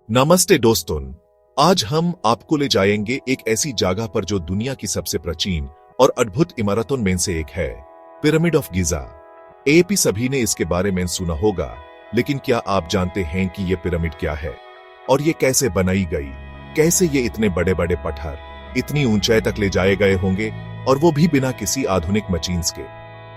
नमस्ते दोस्तों, आज हम आपको ले जाएंगे एक ऐसी जगह पर जो दुनिया की सबसे प्राचीन और अद्भुत इमारतों में से एक है, पिरामिड ऑफ गीजा। एपी सभी ने इसके बारे में सुना होगा, लेकिन क्या आप जानते हैं कि यह पिरामिड क्या है और ये कैसे बनाई गई? कैसे ये इतने बड़े बड़े पत्थर इतनी ऊंचाई तक ले जाए गए होंगे, और वो भी बिना किसी आधुनिक मशीन्स के?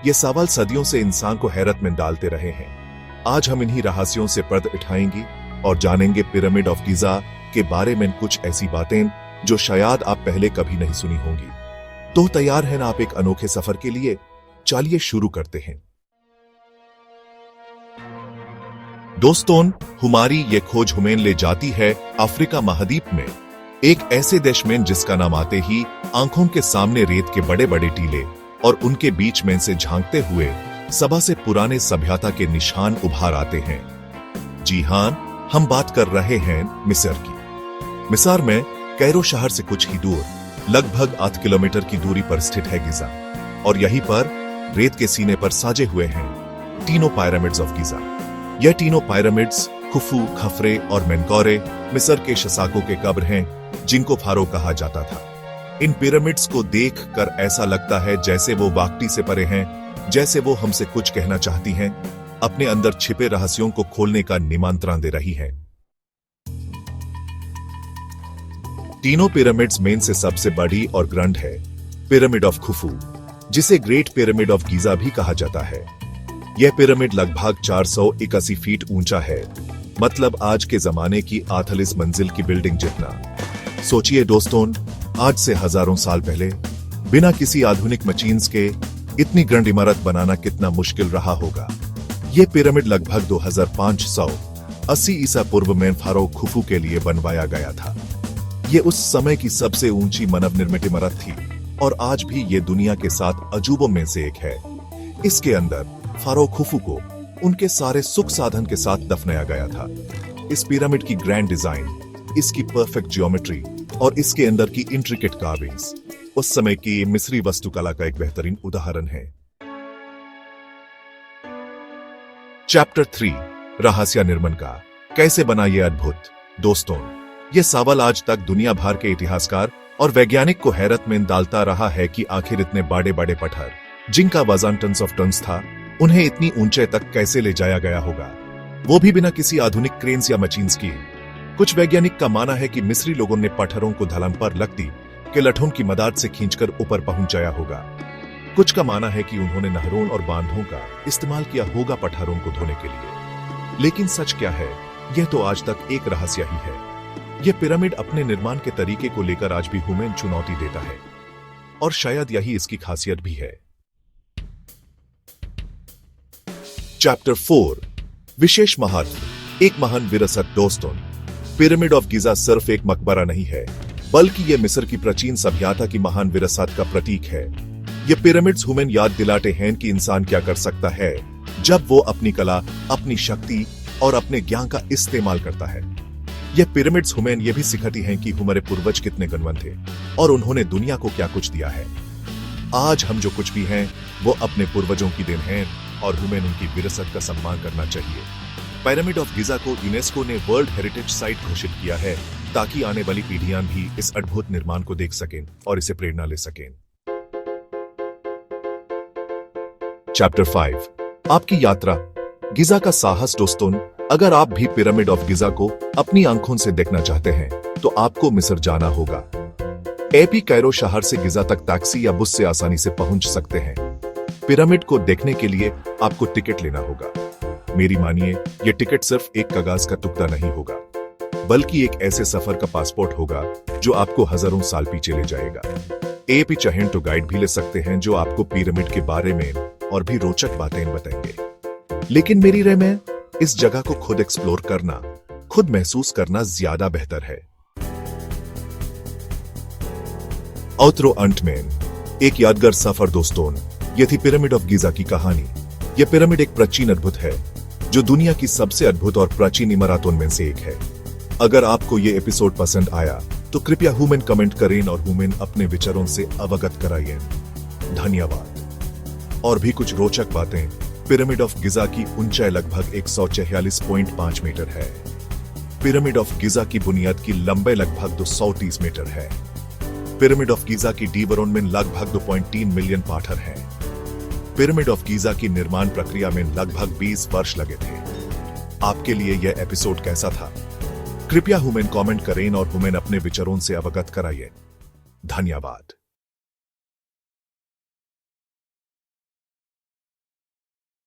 ये सवाल सदियों से इंसान को हैरत में डालते रहे हैं। आज हम इन्हीं रहस्यों से पर्दा उठाएंगे और जानेंगे पिरामिड ऑफ गीजा के बारे में कुछ ऐसी बातें जो शायद आप पहले कभी नहीं सुनी होंगी। तो तैयार हैं ना आप एक अनोखे सफर के लिए? चलिए शुरू करते हैं। दोस्तों, हमारी ये खोज हमें ले जाती है अफ्रीका महाद्वीप में, एक ऐसे देश में जिसका नाम आते ही आंखों के सामने रेत के बड़े बड़े टीले और उनके बीच में से झांकते हुए सभा से पुराने सभ्यता के निशान उभार आते हैं। जी हां, हम बात कर रहे हैं मिस्र की। मिस्र में कैरो शहर से कुछ ही दूर, लगभग 8 किलोमीटर की दूरी पर स्थित है गीजा, और यहीं पर रेत के सीने पर साजे हुए हैं तीनों पिरामिड्स ऑफ गीजा। यह तीनों पिरामिड्स खुफू, खफरे और मेनकौरे मिस्र के शसाकों के कब्र हैं, जिनको फारो कहा जाता था। इन पिरामिड्स को देखकर ऐसा लगता है जैसे वो वाकई से परे हैं, जैसे वो हमसे कुछ कहना चाहती हैं, अपने अंदर छिपे रहस्यों को खोलने का निमंत्रण दे रही है। तीनों पिरामिड्स में से सबसे बड़ी और ग्रैंड है पिरामिड ऑफ खुफू, जिसे ग्रेट पिरामिड ऑफ गीजा भी कहा जाता है। यह पिरामिड लगभग 481 फीट ऊंचा है, मतलब आज के जमाने की 48 मंजिल की बिल्डिंग जितना। सोचिए दोस्तों, आज से हजारों साल पहले बिना किसी आधुनिक मशीन्स के इतनी ग्रैंड इमारत बनाना कितना मुश्किल रहा होगा। यह पिरामिड लगभग 2580 ईसा पूर्व में फारो खुफू के लिए बनवाया गया था। यह उस समय की सबसे ऊंची मानव निर्मित इमारत थी, और आज भी यह दुनिया के 7 अजूबों में से एक है। इसके अंदर फारो खुफू को उनके सारे सुख साधन के साथ दफनाया गया था। इस पिरामिड की ग्रैंड डिजाइन, इसकी परफेक्ट ज्योमेट्री और इसके अंदर की इंट्रिकेट कार्विंग्स उस समय की मिस्री वास्तुकला का एक बेहतरीन उदाहरण है। चैप्टर 3, रहस्य निर्माण का। कैसे बना यह अद्भुत? दोस्तों, यह सवाल आज तक दुनिया भर के इतिहासकार और वैज्ञानिक को हैरत में डालता रहा है कि आखिर इतने बड़े बड़े पत्थर, जिनका वजन टन्स ऑफ टन्स था, उन्हें इतनी ऊंचाई तक कैसे ले जाया गया होगा, वो भी बिना किसी आधुनिक क्रेन्स या मशीन्स की। कुछ वैज्ञानिक का मानना है कि मिस्री लोगों ने पत्थरों को ढलान पर लगती के लठों की मदद से खींचकर ऊपर पहुंचाया होगा। कुछ का मानना है कि उन्होंने नहरों और बांधों का इस्तेमाल किया होगा पत्थरों को धोने के लिए। लेकिन सच क्या है, यह तो आज तक एक रहस्य ही है। यह पिरामिड अपने निर्माण के तरीके को लेकर आज भी हमें चुनौती देता है, और शायद यही इसकी खासियत भी है। चैप्टर 4, विशेष महत्व, एक महान विरासत। दोस्तों, पिरामिड ऑफ गीजा सिर्फ एक मकबरा नहीं है, बल्कि यह मिस्र की प्राचीन सभ्यता की महान विरासत का प्रतीक है। ये पिरामिड्स हमें याद दिलाते हैं कि इंसान क्या कर सकता है जब वो अपनी कला, अपनी शक्ति और अपने ज्ञान का इस्तेमाल करता है। ये पिरामिड्स हमें यह भी सिखाती हैं कि हमारे पूर्वज कितने गुणवान थे और उन्होंने दुनिया को क्या कुछ दिया है। आज हम जो कुछ भी हैं, वो अपने पूर्वजों की देन है, और हमें उनकी विरासत का सम्मान करना चाहिए। पिरामिड ऑफ गीजा को यूनेस्को ने वर्ल्ड हेरिटेज साइट घोषित किया है, ताकि आने वाली पीढ़ियां भी इस अद्भुत निर्माण को देख सकें और इसे प्रेरणा ले सकें। चैप्टर 5, आपकी यात्रा, गीजा का साहस। दोस्तों, अगर आप भी पिरामिड ऑफ गीजा को अपनी आंखों से देखना चाहते हैं, तो आपको मिस्र जाना होगा। एपी कैरो शहर से गीजा तक टैक्सी या बस से आसानी से पहुंच सकते हैं। पिरामिड को देखने के लिए आपको टिकट लेना होगा। मेरी मानिए, यह टिकट सिर्फ एक कागज का टुकड़ा नहीं होगा, बल्कि एक ऐसे सफर का पासपोर्ट होगा जो आपको हजारों साल पीछे ले जाएगा। एपी चाहें तो गाइड भी ले सकते हैं, जो आपको पिरामिड के बारे में और भी रोचक बातें बताएंगे। लेकिन मेरी राय में इस जगह को खुद एक्सप्लोर करना, खुद महसूस करना ज्यादा बेहतर है। आउटरो अंत में एक यादगार सफर। दोस्तों, यह थी पिरामिड ऑफ गीजा की कहानी। यह पिरामिड एक प्राचीन अद्भुत है, जो दुनिया की सबसे अद्भुत और प्राचीन इमारतों में से एक है। अगर आपको ये एपिसोड पसंद आया, तो कृपया हुमेन कमेंट करें और हुमेन अपने विचारों से अवगत कराइए। धन्यवाद। और भी कुछ रोचक बातें। पिरामिड ऑफ गीजा की ऊंचाई लगभग 146.5 मीटर है। पिरामिड ऑफ गीजा की बुनियाद की लंबाई लगभग 230 मीटर है। पिरामिड ऑफ गीजा की डीवरोन में लगभग 2.3 मिलियन पाथर हैं। पिरामिड ऑफ गीजा की निर्माण प्रक्रिया में लगभग 20 वर्ष लगे थे। आपके लिए यह एपिसोड कैसा था? कृपया हुमेन कमेंट करें और हुमेन अपने विचारों से अवगत कराइए। धन्यवाद।